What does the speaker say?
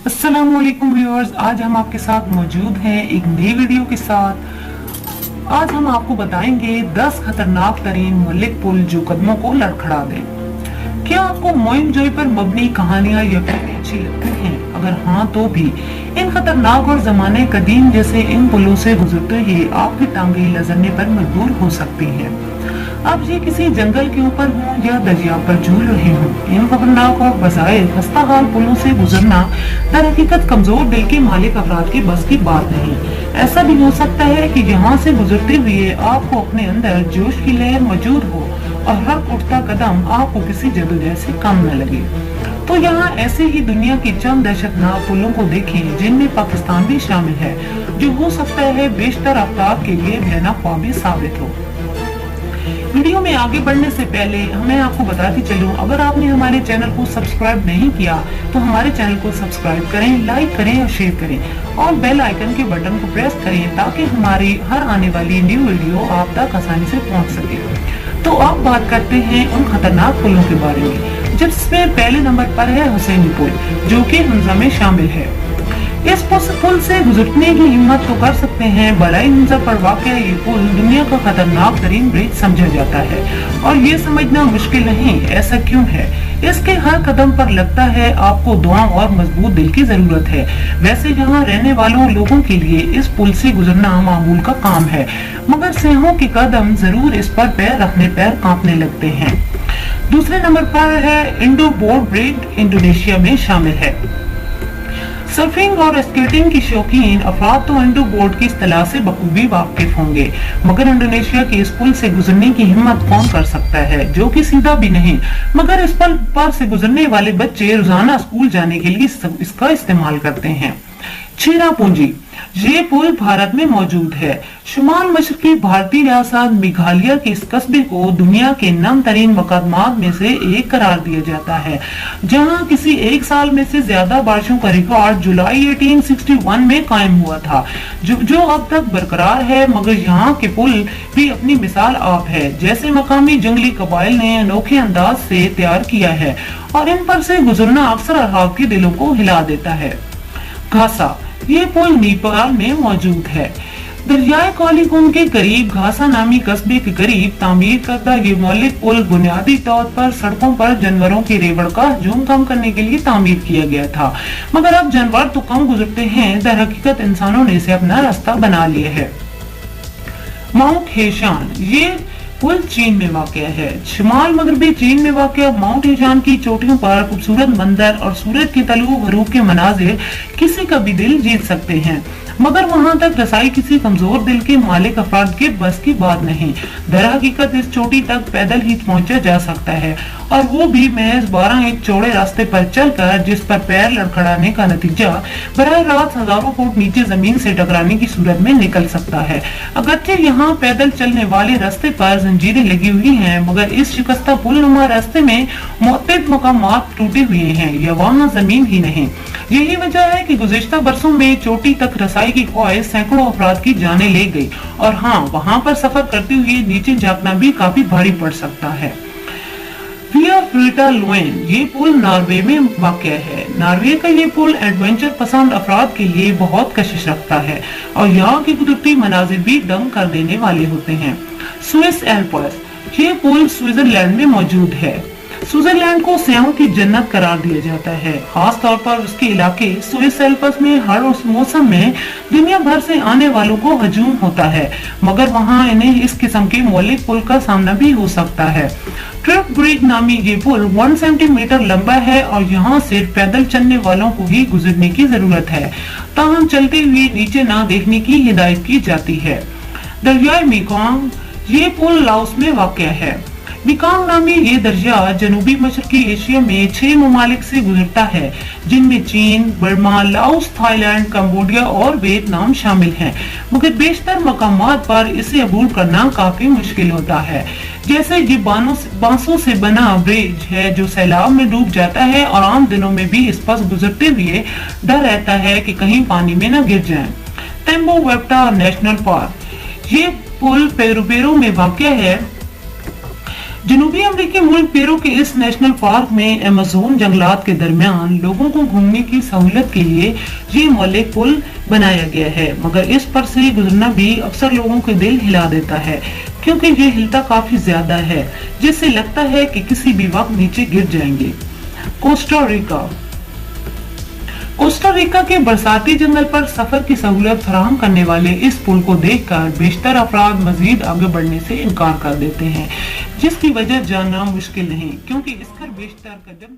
अस्सलाम वालेकुम व्यूअर्स, आज हम आपके साथ मौजूद हैं एक नई वीडियो के साथ। आज हम आपको बताएंगे 10 खतरनाक तरीन मुल्लिक पुल जो कदमों को लड़खड़ा दें। क्या आपको मोइनजोई पर मबनी कहानियां या फिल्में अच्छी लगती हैं? अगर हाँ तो भी इन खतरनाक और जमाने कदीम जैसे इन पुलों से गुजरते ही आपकी टांगें लजरने पर मजबूर हो सकती हैं। अब ये किसी जंगल के ऊपर हो या दरिया पर झूल रहे हो, इन खतरनाक और बजाय खस्ता हाल पुलों से गुजरना दर हकीकत कमजोर दिल के मालिक अफराद की बस की बात नहीं। ऐसा भी हो सकता है कि यहाँ से गुजरते हुए आपको अपने अंदर जोश की लहर मौजूद हो और हर उठता कदम आपको किसी जदोजहद से कम न लगे। तो यहाँ ऐसे ही दुनिया की चंद दहशतनाक पुलों को देखें जिनमें पाकिस्तान भी शामिल है, जो हो सकता है बेशतर अफराद के लिए भयानक ख्वाब साबित हो। वीडियो में आगे बढ़ने से पहले मैं आपको बताती चलूं, अगर आपने हमारे चैनल को सब्सक्राइब नहीं किया तो हमारे चैनल को सब्सक्राइब करें, लाइक करें और शेयर करें और बेल आइकन के बटन को प्रेस करें ताकि हमारी हर आने वाली न्यू वीडियो आप तक आसानी से पहुंच सके। तो अब बात करते हैं उन खतरनाक पुलों के बारे में, जिसमें पहले नंबर पर है हुसैनी पुल, जो कि हमजा में शामिल है। इस पुल से गुजरने की हिम्मत तो कर सकते हैं, बलाई हमजा पर वाक़या ये पुल दुनिया का खतरनाक तरीन ब्रिज समझा जाता है और ये समझना मुश्किल नहीं, ऐसा क्यों है? इसके हर कदम पर लगता है आपको दुआ और मजबूत दिल की जरूरत है। वैसे यहाँ रहने वालों लोगों के लिए इस पुल से गुजरना मामूल का काम है, मगर सियाहों के कदम जरूर इस पर पैर रखने पैर कांपने लगते हैं। दूसरे नंबर पर है इंडो बोर्ड ब्रिज, इंडोनेशिया में शामिल है। सर्फिंग और स्केटिंग की शौकीन अफराद तो इंडो बोर्ड की इस्तिलाह से बखूबी वाकिफ होंगे, मगर इंडोनेशिया के इस पुल से गुजरने की हिम्मत कौन कर सकता है, जो कि सीधा भी नहीं। मगर इस पुल पर से गुजरने वाले बच्चे रोजाना स्कूल जाने के लिए इसका इस्तेमाल करते हैं। चेरापूंजी, ये पुल भारत में मौजूद है। शुमाल मशरकी भारतीय रियासत मेघालय के इस कस्बे को दुनिया के नम तरीन मकामात में से एक करार दिया जाता है, जहां किसी एक साल में से ज्यादा बारिशों का रिकॉर्ड जुलाई 1861 में कायम हुआ था, जो अब तक बरकरार है। मगर यहाँ के पुल भी अपनी मिसाल आप है, जैसे मकामी जंगली कबाइल ने अनोखे अंदाज से तैयार किया है और इन पर से गुजरना अक्सर अरहाब के दिलों को हिला देता है। घासा, ये पुल नेपाल में मौजूद है। दरियाए कालीकुंड के करीब घासा नामी कस्बे के करीब तामीर करदा ये मौलिक पुल बुनियादी तौर पर सड़कों पर जानवरों के रेवड़ का हजूम कम करने के लिए तामीर किया गया था, मगर अब जानवर तो कम गुजरते हैं, दर हकीकत इंसानों ने इसे अपना रास्ता बना लिया है। माउंट हेशान, ये पुल चीन में वाक़या है। शुमाल मगरबी चीन में वाक़या माउंट हेशान की चोटियों पर खूबसूरत मंदिर और सूरज के तलू गरूब के मनाजिर किसी का भी दिल जीत सकते हैं, मगर वहां तक रसाई किसी कमजोर दिल के मालिक अफराद के बस की बात नहीं। दर हकीकत इस चोटी तक पैदल ही पहुंचा जा सकता है, और वो भी महज 12 एक चौड़े रास्ते पर चलकर, जिस पर पैर लड़खड़ाने का नतीजा बराह रास्त हजारों फुट नीचे जमीन से टकराने की सूरत में निकल सकता है। अगरचे यहाँ पैदल चलने वाले रास्ते पर जंजीरें लगी हुई हैं, मगर इस शिकस्ता पुल नुमा रास्ते में मुतअद्दिद मकामात टूटे हुए हैं या वहाँ जमीन ही नहीं। यही वजह है कि गुज़िश्ता बरसों में चोटी तक रसाई की ख्वाहिश सैकड़ों अफराद की जाने ले गई, और हाँ, वहाँ पर सफर करते हुए नीचे झांकना भी काफी भारी पड़ सकता है। विया फ्रीटा लोएन, ये पुल नॉर्वे में वाक़या है। नॉर्वे का ये पुल एडवेंचर पसंद अफराद के लिए बहुत कशिश रखता है और यहाँ की कुदरती मनाजिर भी दंग कर देने वाले होते हैं। स्विस एल्प्स, ये पुल स्विट्जरलैंड में मौजूद है। स्विट्जरलैंड को सयाहों की जन्नत करार दिया जाता है, खास तौर पर उसके इलाके स्विस एल्प्स में हर उस मौसम में दुनिया भर से आने वालों को हजूम होता है, मगर वहाँ इन्हें इस किस्म के मौलिक पुल का सामना भी हो सकता है। ट्रिप ब्रिज नामी ये पुल 170 मीटर लंबा है और यहाँ सिर्फ पैदल चलने वालों को ही गुजरने की जरूरत है, ताहम चलते हुए नीचे ना देखने की हिदायत की जाती है। दरियाए मेकॉन्ग, ये पुल लाओस में वाक़या है। मेकॉन्ग नामी ये दरिया जनूबी मशरकी एशिया में 6 ममालिक से गुजरता है, जिनमें चीन, बर्मा, लाओस, थाईलैंड, कंबोडिया और वियतनाम शामिल हैं। मगर बेशतर मकामात पर इसे अबूर करना काफी मुश्किल होता है, जैसे ये बांसों से बना ब्रिज है जो सैलाब में डूब जाता है और आम दिनों में भी इस पर गुजरते हुए डर रहता है कि कहीं पानी में न गिर जाएं। टेम्बो वेप्टा नेशनल पार्क, ये पुल पेरू में वाक़या है। जनूबी अमेरिकी मुल्क पेरू के इस नेशनल पार्क में अमेज़न जंगलात के दरमियान लोगों को घूमने की सहूलत के लिए ये मौलिक पुल बनाया गया है, मगर इस पर से गुजरना भी अक्सर लोगों के दिल हिला देता है, क्योंकि ये हिलता काफी ज्यादा है, जिससे लगता है कि किसी भी वक्त नीचे गिर जाएंगे। कोस्टा रिका के बरसाती जंगल पर सफर की सहूलत फराहम करने वाले इस पुल को देखकर बेशतर अफराद मजीद आगे बढ़ने से इनकार कर देते हैं, जिसकी वजह जानना मुश्किल नहीं, क्योंकि इस पर बेशतर कदम